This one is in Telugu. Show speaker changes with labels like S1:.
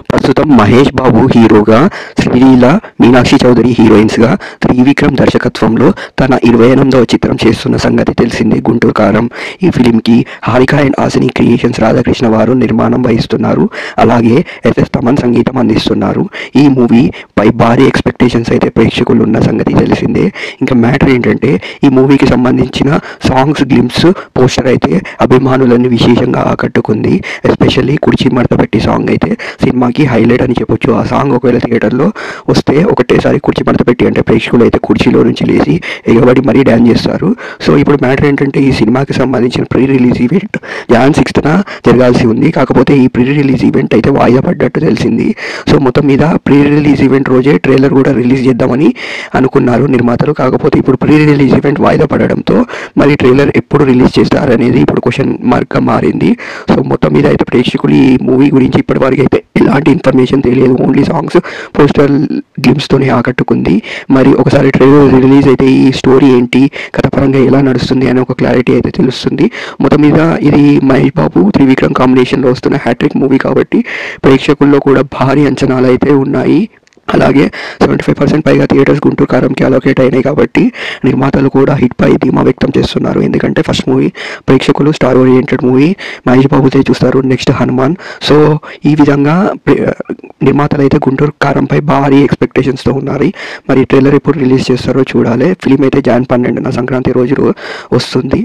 S1: ప్రస్తుతం మహేష్ బాబు హీరోగా, శ్రీలీల, మీనాక్షి చౌదరి హీరోయిన్స్గా, త్రివిక్రమ్ దర్శకత్వంలో తన 28వ చిత్రం చేస్తున్న సంగతి తెలిసిందే. గుంటూరు కారం. ఈ ఫిలింకి హారిక అండ్ ఆసిని క్రియేషన్స్ రాధాకృష్ణ వారు నిర్మాణం వహిస్తున్నారు. అలాగే ఎస్ఎస్ తమన్ సంగీతం అందిస్తున్నారు. ఈ మూవీ పై భారీ ఎక్స్పెక్టేషన్స్ అయితే ప్రేక్షకులు ఉన్న సంగతి తెలిసిందే. ఇంకా మ్యాటర్ ఏంటంటే, ఈ మూవీకి సంబంధించిన సాంగ్స్ గ్లిమ్స్ పోస్టర్ అయితే అభిమానులను విశేషంగా ఆకట్టుకుంది. ఎస్పెషల్లీ కుర్చీ మడత పెట్టి సాంగ్ అయితే సినిమాకి హైలైట్ అని చెప్పొచ్చు. ఆ సాంగ్ ఒకవేళ థియేటర్లో వస్తే ఒకటేసారి కుర్చీ మడత పెట్టి అంటే ప్రేక్షకులు అయితే కుర్చీలో నుంచి లేచి ఎగబడి మరీ డ్యాన్స్ చేస్తారు. సో ఇప్పుడు మ్యాటర్ ఏంటంటే, ఈ సినిమాకి సంబంధించిన ప్రీ రిలీజ్ ఈవెంట్ Jan 6న జరగాల్సి ఉంది. కాకపోతే ఈ ప్రీ రిలీజ్ ఈవెంట్ అయితే వాయిదా పడ్డట్టు తెలిసింది. సో మొత్తం మీద ప్రీ రిలీజ్ ఈవెంట్ రోజే ట్రైలర్ కూడా రిలీజ్ చేద్దామని అనుకున్నారు నిర్మాతలు. కాకపోతే ఇప్పుడు ప్రీ రిలీజ్ ఈవెంట్ వాయిదా పడడంతో మరి ట్రైలర్ ఎప్పుడు రిలీజ్ చేస్తారనేది ఇప్పుడు క్వశ్చన్ మార్క్గా మారింది. సో మొత్తం మీద అయితే ప్రేక్షకులు ఈ మూవీ గురించి ఇప్పటివరకు అయితే ఎలాంటి ఇన్ఫర్మేషన్ తెలియదు. ఓన్లీ సాంగ్స్ పోస్టర్ గ్లిమ్స్తోనే ఆకట్టుకుంది. మరి ఒకసారి ట్రైలర్ రిలీజ్ అయితే ఈ స్టోరీ ఏంటి, కథపరంగా ఎలా నడుస్తుంది అనే ఒక క్లారిటీ అయితే తెలుస్తుంది. మొత్తం మీద ఇది మహేష్ బాబు, త్రివిక్రమ్ కాంబినేషన్లో వస్తున్న హ్యాట్రిక్ మూవీ కాబట్టి ప్రేక్షకుల్లో కూడా భారీ అంచనాలు అయితే ఉన్నాయి. అలాగే 75% పైగా థియేటర్స్ గుంటూరు కారంకి అలోకేట్ అయినాయి కాబట్టి నిర్మాతలు కూడా హిట్ పై ధీమా వ్యక్తం చేస్తున్నారు. ఎందుకంటే ఫస్ట్ మూవీ ప్రేక్షకులు స్టార్ ఓరియంటెడ్ మూవీ మహేష్ బాబుతో చూస్తారు, నెక్స్ట్ హనుమాన్. సో ఈ విధంగా నిర్మాతలు అయితే గుంటూరు కారంపై భారీ ఎక్స్పెక్టేషన్స్తో ఉన్నారు. మరి ట్రైలర్ ఎప్పుడు రిలీజ్ చేస్తారో చూడాలి. ఫిలిం అయితే Jan 12న సంక్రాంతి రోజు వస్తుంది.